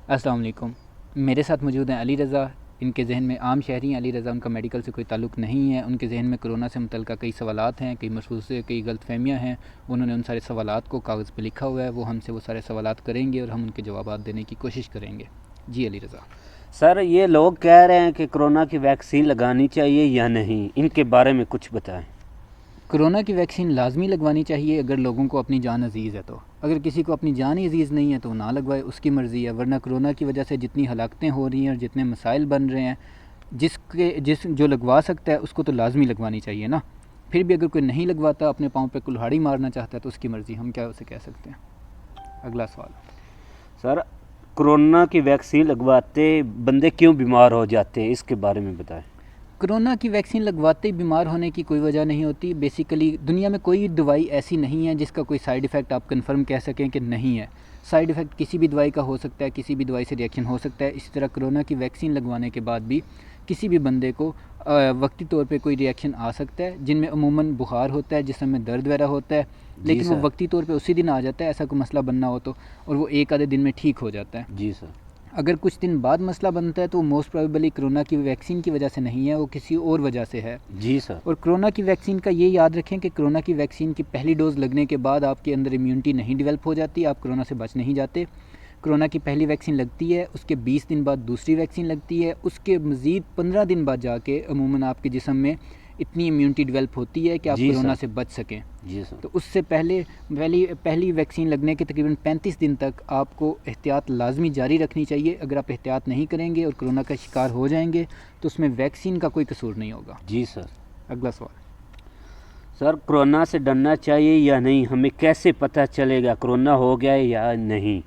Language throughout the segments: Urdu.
السلام علیکم۔ میرے ساتھ موجود ہیں علی رضا۔ ان کے ذہن میں عام شہری ہیں علی رضا، ان کا میڈیکل سے کوئی تعلق نہیں ہے۔ ان کے ذہن میں کرونا سے متعلقہ کئی سوالات ہیں، کئی مشروطے، کئی غلط فہمیاں ہیں۔ انہوں نے ان سارے سوالات کو کاغذ پہ لکھا ہوا ہے، وہ ہم سے وہ سارے سوالات کریں گے اور ہم ان کے جوابات دینے کی کوشش کریں گے۔ جی علی رضا۔ سر، یہ لوگ کہہ رہے ہیں کہ کرونا کی ویکسین لگانی چاہیے یا نہیں، ان کے بارے میں کچھ بتائیں۔ کرونا کی ویکسین لازمی لگوانی چاہیے اگر لوگوں کو اپنی جان عزیز ہے تو۔ اگر کسی کو اپنی جان ہی عزیز نہیں ہے تو وہ نہ لگوائے، اس کی مرضی ہے۔ ورنہ کرونا کی وجہ سے جتنی ہلاکتیں ہو رہی ہیں اور جتنے مسائل بن رہے ہیں، جو لگوا سکتا ہے اس کو تو لازمی لگوانی چاہیے نا۔ پھر بھی اگر کوئی نہیں لگواتا، اپنے پاؤں پہ کلہاڑی مارنا چاہتا ہے تو اس کی مرضی، ہم کیا اسے کہہ سکتے ہیں۔ اگلا سوال۔ سر، کرونا کی ویکسین لگواتے بندے کیوں بیمار ہو جاتے ہیں، اس کے بارے میں بتائیں۔ کرونا کی ویکسین لگواتے ہی بیمار ہونے کی کوئی وجہ نہیں ہوتی۔ بیسیکلی دنیا میں کوئی دوائی ایسی نہیں ہے جس کا کوئی سائیڈ ایفیکٹ آپ کنفرم کہہ سکیں کہ نہیں ہے۔ سائیڈ ایفیکٹ کسی بھی دوائی کا ہو سکتا ہے، کسی بھی دوائی سے ریئیکشن ہو سکتا ہے۔ اسی طرح کرونا کی ویکسین لگوانے کے بعد بھی کسی بھی بندے کو وقتی طور پہ کوئی ریئیکشن آ سکتا ہے، جن میں عموماً بخار ہوتا ہے، جسم میں درد وغیرہ ہوتا ہے، لیکن وہ وقتی طور پہ اسی دن آ جاتا ہے، ایسا کوئی مسئلہ بننا ہو تو، اور وہ ایک آدھے دن میں ٹھیک ہو جاتا ہے۔ جی سر۔ اگر کچھ دن بعد مسئلہ بنتا ہے تو وہ موسٹ پروبیبلی کرونا کی ویکسین کی وجہ سے نہیں ہے، وہ کسی اور وجہ سے ہے۔ جی سر۔ اور کرونا کی ویکسین کا یہ یاد رکھیں کہ کرونا کی ویکسین کی پہلی ڈوز لگنے کے بعد آپ کے اندر امیونٹی نہیں ڈیولپ ہو جاتی، آپ کرونا سے بچ نہیں جاتے۔ کرونا کی پہلی ویکسین لگتی ہے، اس کے 20 دن بعد دوسری ویکسین لگتی ہے، اس کے مزید 15 دن بعد جا کے عموماً آپ کے جسم میں اتنی امیونٹی ڈیولپ ہوتی ہے کہ آپ کرونا سے بچ سکیں۔ جی سر۔ تو اس سے پہلی ویکسین لگنے کے تقریباً 35 دن تک آپ کو احتیاط لازمی جاری رکھنی چاہیے۔ اگر آپ احتیاط نہیں کریں گے اور کرونا کا شکار ہو جائیں گے تو اس میں ویکسین کا کوئی قصور نہیں ہوگا۔ جی سر۔ اگلا سوال۔ سر، کرونا سے ڈرنا چاہیے یا نہیں، ہمیں کیسے پتہ چلے گا کرونا ہو گیا یا نہیں؟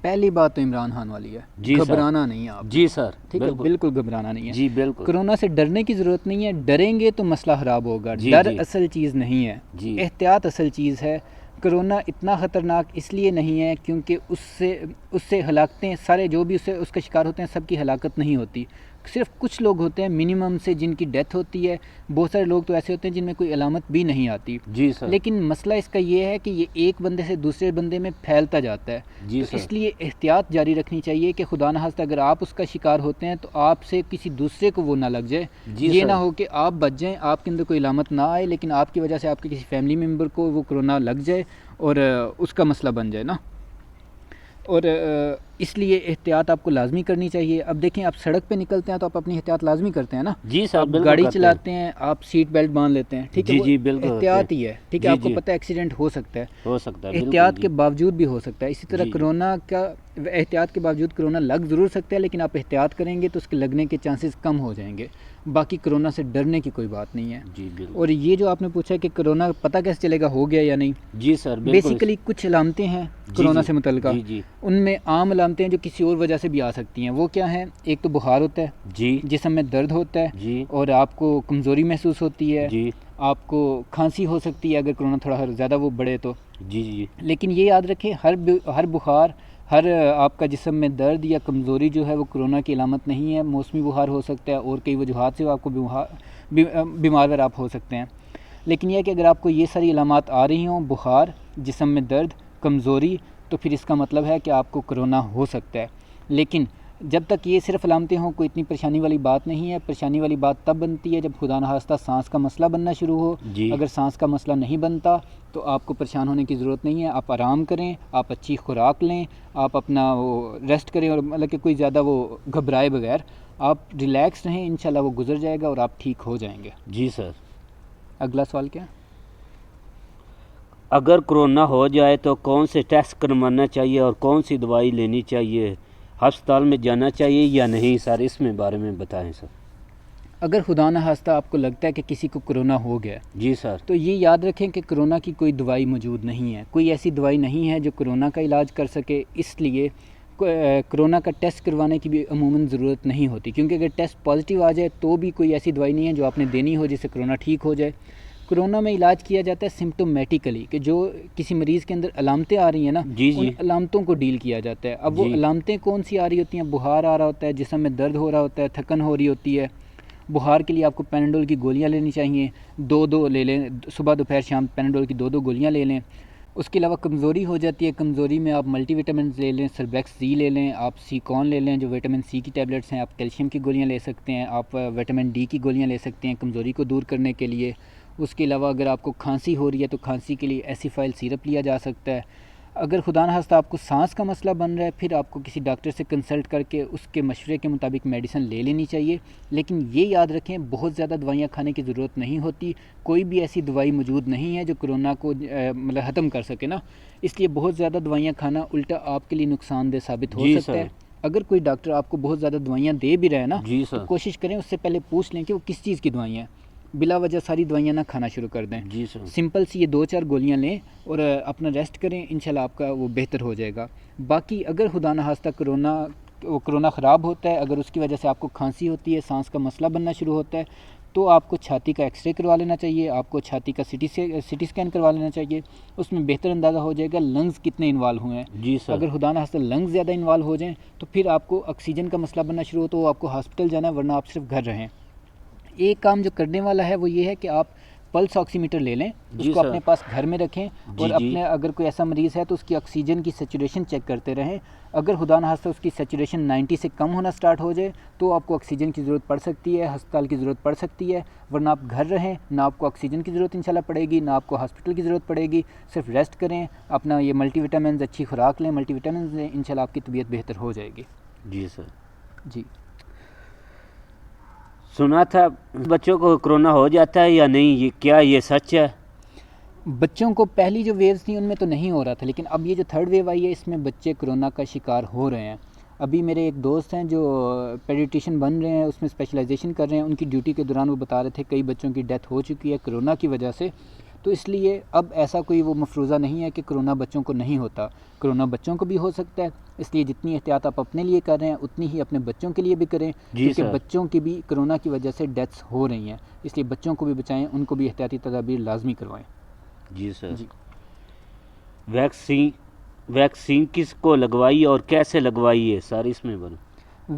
پہلی بات تو عمران خان والی ہے، جی سر۔ گھبرانا نہیں ہے آپ۔ جی سر، ٹھیک ہے، بالکل گھبرانا نہیں ہے۔ جی بالکل۔ کرونا سے ڈرنے کی ضرورت نہیں ہے، ڈریں گے تو مسئلہ خراب ہوگا۔ ڈر اصل چیز نہیں ہے، احتیاط اصل چیز ہے۔ کرونا اتنا خطرناک اس لیے نہیں ہے کیونکہ اس سے ہلاکتیں، سارے جو بھی اس کا شکار ہوتے ہیں سب کی ہلاکت نہیں ہوتی، صرف کچھ لوگ ہوتے ہیں منیمم سے جن کی ڈیتھ ہوتی ہے۔ بہت سارے لوگ تو ایسے ہوتے ہیں جن میں کوئی علامت بھی نہیں آتی۔ جی سر۔ لیکن مسئلہ اس کا یہ ہے کہ یہ ایک بندے سے دوسرے بندے میں پھیلتا جاتا ہے۔ جی تو اس لیے احتیاط جاری رکھنی چاہیے کہ خدا نہ خواستہ اگر آپ اس کا شکار ہوتے ہیں تو آپ سے کسی دوسرے کو وہ نہ لگ جائے۔ یہ نہ ہو کہ آپ بچ جائیں، آپ کے اندر کوئی علامت نہ آئے لیکن آپ کی وجہ سے آپ کے کسی فیملی ممبر کو وہ کرونا لگ جائے اور اس کا مسئلہ بن جائے نا۔ اور اس لیے احتیاط آپ کو لازمی کرنی چاہیے۔ اب دیکھیں، آپ سڑک پہ نکلتے ہیں تو آپ اپنی احتیاط لازمی کرتے ہیں نا۔ جی سر، آپ گاڑی چلاتے ہیں، آپ سیٹ بیلٹ باندھ لیتے ہیں، ٹھیک ہے، جی بالکل احتیاط ہی ہے، ٹھیک ہے۔ آپ کو پتہ ہے ایکسیڈنٹ ہو سکتا ہے، ہو سکتا ہے، احتیاط کے باوجود بھی ہو سکتا ہے۔ اسی طرح کرونا کا احتیاط کے باوجود کرونا لگ ضرور سکتا ہے، لیکن آپ احتیاط کریں گے تو اس کے لگنے کے چانسز کم ہو جائیں گے۔ باقی کرونا سے ڈرنے کی کوئی بات نہیں ہے۔ جی بالکل۔ اور یہ جو آپ نے پوچھا کہ کرونا پتہ کیسے چلے گا ہو گیا یا نہیں، جی سر بالکل۔ بیسیکلی کچھ علامتیں ہیں کرونا سے متعلقہ، ان میں عام علامتیں جو کسی اور وجہ سے بھی آ سکتی ہیں۔ وہ کیا ہیں؟ ایک تو بخار ہوتا ہے، جی، جسم میں درد ہوتا ہے، اور آپ کو کمزوری محسوس ہوتی ہے، آپ کو کھانسی ہو سکتی ہے اگر کرونا تھوڑا زیادہ وہ بڑھے تو۔ جی۔ لیکن یہ یاد رکھیں، ہر بخار، ہر آپ کا جسم میں درد یا کمزوری جو ہے وہ کرونا کی علامت نہیں ہے۔ موسمی بخار ہو سکتا ہے اور کئی وجوہات سے آپ کو بیمار آپ ہو سکتے ہیں۔ لیکن یہ کہ اگر آپ کو یہ ساری علامات آ رہی ہوں، بخار، جسم میں درد، کمزوری، تو پھر اس کا مطلب ہے کہ آپ کو کرونا ہو سکتا ہے۔ لیکن جب تک یہ صرف علامتیں ہوں کوئی اتنی پریشانی والی بات نہیں ہے۔ پریشانی والی بات تب بنتی ہے جب خدا نخواستہ سانس کا مسئلہ بننا شروع ہو۔ اگر سانس کا مسئلہ نہیں بنتا تو آپ کو پریشان ہونے کی ضرورت نہیں ہے۔ آپ آرام کریں، آپ اچھی خوراک لیں، آپ اپنا ریسٹ کریں، اور مطلب کہ کوئی زیادہ وہ گھبرائے بغیر آپ ریلیکس رہیں، انشاءاللہ وہ گزر جائے گا اور آپ ٹھیک ہو جائیں گے۔ جی سر۔ اگلا سوال کیا ہے؟ اگر کرونا ہو جائے تو کون سے ٹیسٹ کروانا چاہیے اور کون سی دوائی لینی چاہیے؟ ہسپتال میں جانا چاہیے یا نہیں سر، اس میں بارے میں بتائیں سر۔ اگر خدا نہ خواستہ آپ کو لگتا ہے کہ کسی کو کرونا ہو گیا، جی سر، تو یہ یاد رکھیں کہ کرونا کی کوئی دوائی موجود نہیں ہے، کوئی ایسی دوائی نہیں ہے جو کرونا کا علاج کر سکے۔ اس لیے کرونا کا ٹیسٹ کروانے کی بھی عموماً ضرورت نہیں ہوتی، کیونکہ اگر ٹیسٹ پازیٹیو آ جائے تو بھی کوئی ایسی دوائی نہیں ہے جو آپ نے دینی ہو جس سے کرونا ٹھیک ہو جائے۔ کرونا میں علاج کیا جاتا ہے سمپٹومیٹیکلی، کہ جو کسی مریض کے اندر علامتیں آ رہی ہیں نا، ان علامتوں کو ڈیل کیا جاتا ہے۔ اب وہ علامتیں کون سی آ رہی ہوتی ہیں؟ بخار آ رہا ہوتا ہے، جسم میں درد ہو رہا ہوتا ہے، تھکن ہو رہی ہوتی ہے۔ بخار کے لیے آپ کو پیناڈول کی گولیاں لینی چاہیے، 2 لے لیں، صبح دوپہر شام پیناڈول کی 2 گولیاں لے لیں۔ اس کے علاوہ کمزوری ہو جاتی ہے، کمزوری میں آپ ملٹی وٹامنز لے لیں، سربیکس زی لے لیں، آپ سیکون لے لیں جو وٹامن سی کی ٹیبلٹس ہیں، آپ کیلشیم کی گولیاں لے سکتے ہیں، آپ وٹامن ڈی کی گولیاں لے سکتے ہیں کمزوری کو دور کرنے کے لیے۔ اس کے علاوہ اگر آپ کو کھانسی ہو رہی ہے تو کھانسی کے لیے ایسیفائل سیرپ لیا جا سکتا ہے۔ اگر خدا نخواستہ آپ کو سانس کا مسئلہ بن رہا ہے، پھر آپ کو کسی ڈاکٹر سے کنسلٹ کر کے اس کے مشورے کے مطابق میڈیسن لے لینی چاہیے، لیکن یہ یاد رکھیں بہت زیادہ دوائیاں کھانے کی ضرورت نہیں ہوتی، کوئی بھی ایسی دوائی موجود نہیں ہے جو کرونا کو مطلب ختم کر سکے نا، اس لیے بہت زیادہ دوائیاں کھانا الٹا آپ کے لیے نقصان دہ ثابت ہو جی سکتا سر۔ ہے۔ اگر کوئی ڈاکٹر آپ کو بہت زیادہ دوائیاں دے بھی رہا ہے نا، جی تو سر۔ کوشش کریں اس سے پہلے پوچھ لیں کہ وہ کس چیز کی دوائیاں ہیں، بلا وجہ ساری دوائیاں نہ کھانا شروع کر دیں۔ جی سر۔ سمپل سی یہ 2-4 گولیاں لیں اور اپنا ریسٹ کریں، انشاءاللہ آپ کا وہ بہتر ہو جائے گا۔ باقی اگر خدا نخواستہ کرونا خراب ہوتا ہے، اگر اس کی وجہ سے آپ کو کھانسی ہوتی ہے، سانس کا مسئلہ بننا شروع ہوتا ہے، تو آپ کو چھاتی کا ایکس رے کروا لینا چاہیے، آپ کو چھاتی کا سی ٹی اسکین کروا لینا چاہیے، اس میں بہتر اندازہ ہو جائے گا لنگز کتنے انوالو ہوئے ہیں۔ جی سر۔ اگر خدا نخواستہ لنگز زیادہ انوالو ہو جائیں تو پھر آپ کو آکسیجن کا مسئلہ بننا شروع ہو تو آپ کو ہاسپٹل جانا ہے، ورنہ آپ صرف گھر رہیں۔ ایک کام جو کرنے والا ہے وہ یہ ہے کہ آپ پلس آکسی میٹر لے لیں، اس جی کو سر۔ اپنے پاس گھر میں رکھیں اور جی۔ اپنے اگر کوئی ایسا مریض ہے تو اس کی آکسیجن کی سیچوریشن چیک کرتے رہیں۔ اگر خدا نخواستہ اس کی سیچوریشن 90 سے کم ہونا سٹارٹ ہو جائے تو آپ کو آکسیجن کی ضرورت پڑ سکتی ہے، ہسپتال کی ضرورت پڑ سکتی ہے، ورنہ آپ گھر رہیں، نہ آپ کو آکسیجن کی ضرورت انشاءاللہ پڑے گی، نہ آپ کو ہاسپٹل کی ضرورت پڑے گی، صرف ریسٹ کریں، اپنا یہ ملٹی وٹامنز اچھی خوراک لیں، ملٹی وٹامنز لیں، انشاءاللہ آپ کی طبیعت بہتر ہو جائے گی۔ جی سر۔ جی سنا تھا بچوں کو کرونا ہو جاتا ہے یا نہیں، یہ سچ ہے؟ بچوں کو پہلی جو ویوز تھیں ان میں تو نہیں ہو رہا تھا، لیکن اب یہ جو تھرڈ ویو آئی ہے اس میں بچے کرونا کا شکار ہو رہے ہیں۔ ابھی میرے ایک دوست ہیں جو پیڈیٹیشین بن رہے ہیں، اس میں اسپیشلائزیشن کر رہے ہیں، ان کی ڈیوٹی کے دوران وہ بتا رہے تھے کئی بچوں کی ڈیتھ ہو چکی ہے کرونا کی وجہ سے، تو اس لیے اب ایسا کوئی وہ مفروضہ نہیں ہے کہ کرونا بچوں کو نہیں ہوتا، کرونا بچوں کو بھی ہو سکتا ہے، اس لیے جتنی احتیاط آپ اپنے لیے کر رہے ہیں اتنی ہی اپنے بچوں کے لیے بھی کریں، جی کیونکہ سر۔ بچوں کی بھی کرونا کی وجہ سے ڈیتھس ہو رہی ہیں، اس لیے بچوں کو بھی بچائیں، ان کو بھی احتیاطی تدابیر لازمی کروائیں۔ جی سر۔ جی ویکسین کس کو لگوائی اور کیسے لگوائی ہے سر، اس میں بولو۔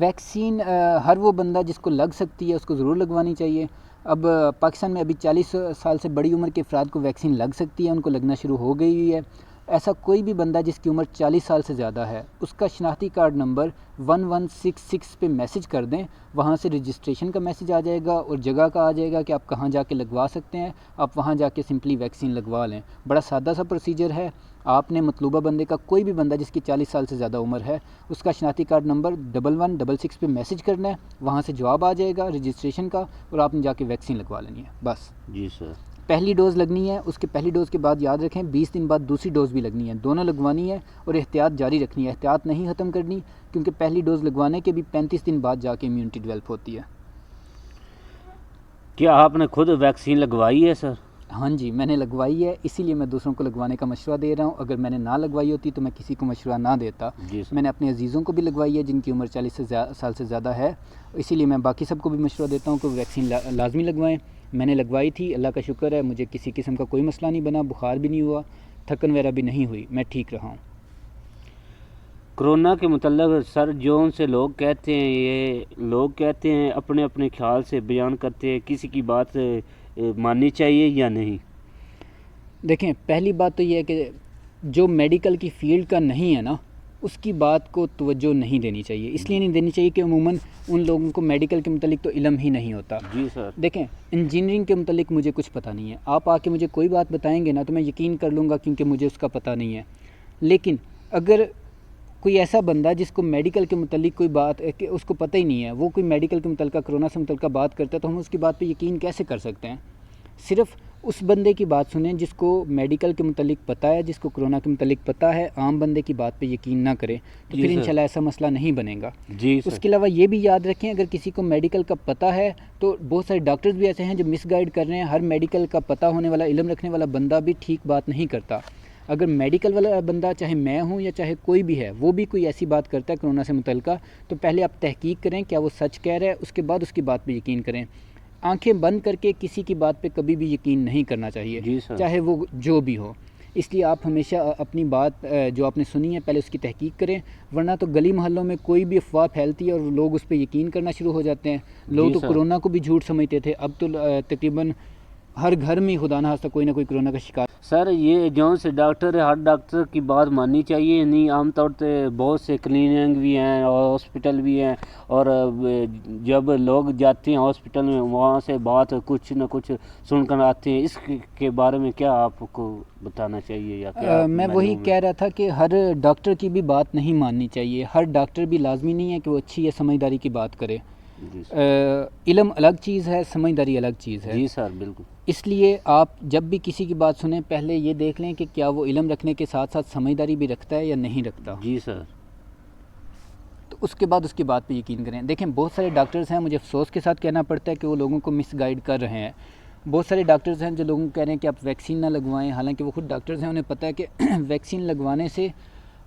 ویکسین ہر وہ بندہ جس کو لگ سکتی ہے اس کو ضرور لگوانی چاہیے۔ اب پاکستان میں ابھی 40 سال سے بڑی عمر کے افراد کو ویکسین لگ سکتی ہے، ان کو لگنا شروع ہو گئی ہوئی ہے۔ ایسا کوئی بھی بندہ جس کی عمر 40 سال سے زیادہ ہے، اس کا شناختی کارڈ نمبر 1166 پہ میسج کر دیں، وہاں سے رجسٹریشن کا میسج آ جائے گا اور جگہ کا آ جائے گا کہ آپ کہاں جا کے لگوا سکتے ہیں، آپ وہاں جا کے سمپلی ویکسین لگوا لیں۔ بڑا سادہ سا پروسیجر ہے، آپ نے مطلوبہ بندے کا، کوئی بھی بندہ جس کی 40 سال سے زیادہ عمر ہے، اس کا شناختی کارڈ نمبر 1166 پہ میسج کرنا ہے، وہاں سے جواب آ جائے گا رجسٹریشن کا اور آپ نے جا کے ویکسین لگوا لینی ہے بس۔ جی سر۔ پہلی ڈوز لگنی ہے، اس کے پہلی ڈوز کے بعد یاد رکھیں 20 دن بعد دوسری ڈوز بھی لگنی ہے، دونوں لگوانی ہے اور احتیاط جاری رکھنی ہے، احتیاط نہیں ختم کرنی، کیونکہ پہلی ڈوز لگوانے کے بھی 35 دن بعد جا کے امیونٹی ڈیولپ ہوتی ہے۔ کیا آپ نے خود ویکسین لگوائی ہے سر؟ ہاں جی میں نے لگوائی ہے، اسی لیے میں دوسروں کو لگوانے کا مشورہ دے رہا ہوں، اگر میں نے نہ لگوائی ہوتی تو میں کسی کو مشورہ نہ دیتا۔ جی سر۔ میں نے اپنے عزیزوں کو بھی لگوائی ہے جن کی عمر 40 سال سے زیادہ ہے، اسی لیے میں باقی سب کو بھی مشورہ دیتا ہوں کہ ویکسین لازمی لگوائیں۔ میں نے لگوائی تھی، اللہ کا شکر ہے مجھے کسی قسم کا کوئی مسئلہ نہیں بنا، بخار بھی نہیں ہوا، تھکن وغیرہ بھی نہیں ہوئی، میں ٹھیک رہا ہوں۔ کرونا کے متعلق سر جون سے لوگ کہتے ہیں، یہ لوگ کہتے ہیں اپنے اپنے خیال سے بیان کرتے ہیں، کسی کی بات ماننی چاہیے یا نہیں؟ دیکھیں پہلی بات تو یہ ہے کہ جو میڈیکل کی فیلڈ کا نہیں ہے نا، اس کی بات کو توجہ نہیں دینی چاہیے، اس لیے نہیں دینی چاہیے کہ عموماً ان لوگوں کو میڈیکل کے متعلق تو علم ہی نہیں ہوتا۔ جی سر۔ دیکھیں انجینئرنگ کے متعلق مجھے کچھ پتہ نہیں ہے، آپ آ کے مجھے کوئی بات بتائیں گے نا تو میں یقین کر لوں گا کیونکہ مجھے اس کا پتہ نہیں ہے، لیکن اگر کوئی ایسا بندہ جس کو میڈیکل کے متعلق کوئی بات کہ اس کو پتہ ہی نہیں ہے، وہ کوئی میڈیکل کے متعلقہ کرونا سے متعلقہ بات کرتا ہے تو ہم اس کی بات پہ یقین کیسے کر سکتے ہیں؟ صرف اس بندے کی بات سنیں جس کو میڈیکل کے متعلق پتہ ہے، جس کو کرونا کے متعلق پتہ ہے، عام بندے کی بات پہ یقین نہ کریں تو جی پھر سر۔ انشاءاللہ ایسا مسئلہ نہیں بنے گا۔ جی اس سر۔ کے علاوہ یہ بھی یاد رکھیں اگر کسی کو میڈیکل کا پتہ ہے تو بہت سارے ڈاکٹرز بھی ایسے ہیں جو مس گائیڈ کر رہے ہیں، ہر میڈیکل کا پتہ ہونے والا، علم رکھنے والا بندہ بھی ٹھیک بات نہیں کرتا۔ اگر میڈیکل والا بندہ چاہے میں ہوں یا چاہے کوئی بھی ہے، وہ بھی کوئی ایسی بات کرتا ہے کرونا سے متعلقہ تو پہلے آپ تحقیق کریں کیا وہ سچ کہہ رہا ہے، اس کے بعد اس کی بات پہ یقین کریں۔ آنکھیں بند کر کے کسی کی بات پہ کبھی بھی یقین نہیں کرنا چاہیے، جی سر۔ چاہے وہ جو بھی ہو۔ اس لیے آپ ہمیشہ اپنی بات جو آپ نے سنی ہے پہلے اس کی تحقیق کریں، ورنہ تو گلی محلوں میں کوئی بھی افواہ پھیلتی ہے اور لوگ اس پہ یقین کرنا شروع ہو جاتے ہیں۔ لوگ جی تو سر۔ کرونا کو بھی جھوٹ سمجھتے تھے، اب تو تقریباً ہر گھر میں خدا نہ خواستہ کوئی نہ کوئی کرونا کا شکار. سر یہ جون سے ڈاکٹر ہے ہر ڈاکٹر کی بات ماننی چاہیے. نہیں عام طور پہ بہت سے کلینک بھی ہیں اور ہاسپٹل بھی ہیں, اور جب لوگ جاتے ہیں ہاسپٹل میں وہاں سے بات کچھ نہ کچھ سن کر آتے ہیں. اس کے بارے میں کیا آپ کو بتانا چاہیے یا کیا؟ میں وہی کہہ رہا تھا کہ ہر ڈاکٹر کی بھی بات نہیں ماننی چاہیے. ہر ڈاکٹر بھی لازمی نہیں ہے کہ وہ اچھی یا سمجھداری کی بات کرے. جی علم الگ چیز ہے, سمجھداری الگ چیز ہے. جی سر بالکل. اس لیے آپ جب بھی کسی کی بات سنیں پہلے یہ دیکھ لیں کہ کیا وہ علم رکھنے کے ساتھ ساتھ سمجھداری بھی رکھتا ہے یا نہیں رکھتا. جی سر. تو اس کے بعد اس کی بات پہ یقین کریں. دیکھیں بہت سارے ڈاکٹرز ہیں, مجھے افسوس کے ساتھ کہنا پڑتا ہے کہ وہ لوگوں کو مس گائیڈ کر رہے ہیں. بہت سارے ڈاکٹرز ہیں جو لوگوں کو کہہ رہے ہیں کہ آپ ویکسین نہ لگوائیں, حالانکہ وہ خود ڈاکٹرز ہیں, انہیں پتہ ہے کہ ویکسین لگوانے سے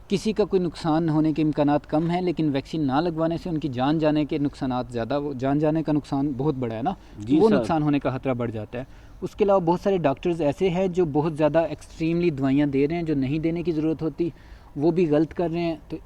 کسی کا کوئی نقصان ہونے کے امکانات کم ہیں, لیکن ویکسین نہ لگوانے سے ان کی جان جانے کے نقصانات زیادہ, وہ جان جانے کا نقصان بہت بڑا ہے نا, جی وہ سر. نقصان ہونے کا خطرہ بڑھ جاتا ہے. اس کے علاوہ بہت سارے ڈاکٹرز ایسے ہیں جو بہت زیادہ ایکسٹریملی دوائیاں دے رہے ہیں جو نہیں دینے کی ضرورت ہوتی, وہ بھی غلط کر رہے ہیں. تو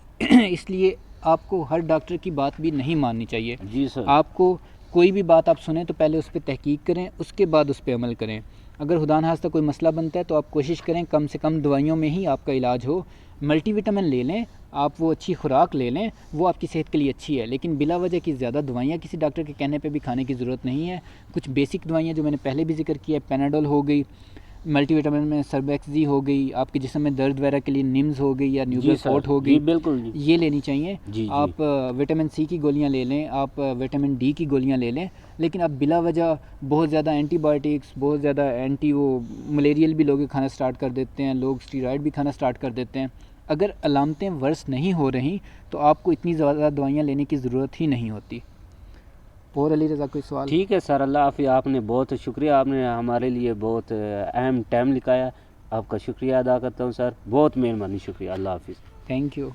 اس لیے آپ کو ہر ڈاکٹر کی بات بھی نہیں ماننی چاہیے. جی سر. آپ کو کوئی بھی بات آپ سنیں تو پہلے اس پہ تحقیق کریں, اس کے بعد اس پہ عمل کریں. اگر خدا نخواستہ کوئی مسئلہ بنتا ہے تو آپ کوشش کریں کم سے کم دوائیوں میں ہی آپ کا علاج ہو. ملٹی وٹامن لے لیں آپ, وہ اچھی خوراک لے لیں, وہ آپ کی صحت کے لیے اچھی ہے, لیکن بلا وجہ کی زیادہ دوائیاں کسی ڈاکٹر کے کہنے پہ بھی کھانے کی ضرورت نہیں ہے. کچھ بیسک دوائیاں جو میں نے پہلے بھی ذکر کیا ہے, پیناڈول ہو گئی, ملٹی وٹامن میں سربیکسی ہو گئی, آپ کے جسم میں درد وغیرہ کے لیے نمز ہو گئی یا نیوزل فورٹ ہو گئی, جی بالکل جی. یہ لینی چاہیے. جی آپ وٹامن سی کی گولیاں لے لیں, آپ وٹامن ڈی کی گولیاں لے لیں, لیکن اب بلا وجہ بہت زیادہ اینٹی بایوٹکس, بہت زیادہ اینٹی وہ ملیریل بھی لوگ کھانا سٹارٹ کر دیتے ہیں, لوگ اسٹیرائڈ بھی کھانا سٹارٹ کر دیتے ہیں. اگر علامتیں ورس نہیں ہو رہی تو آپ کو اتنی زیادہ دوائیاں لینے کی ضرورت ہی نہیں ہوتی. اور علی رضا کوئی سوال؟ ٹھیک ہے سر, اللہ حافظ. آپ نے بہت شکریہ, آپ نے ہمارے لیے بہت اہم ٹائم نکایا. آپ کا شکریہ ادا کرتا ہوں سر, بہت مہربانی, شکریہ. اللہ حافظ. Thank you.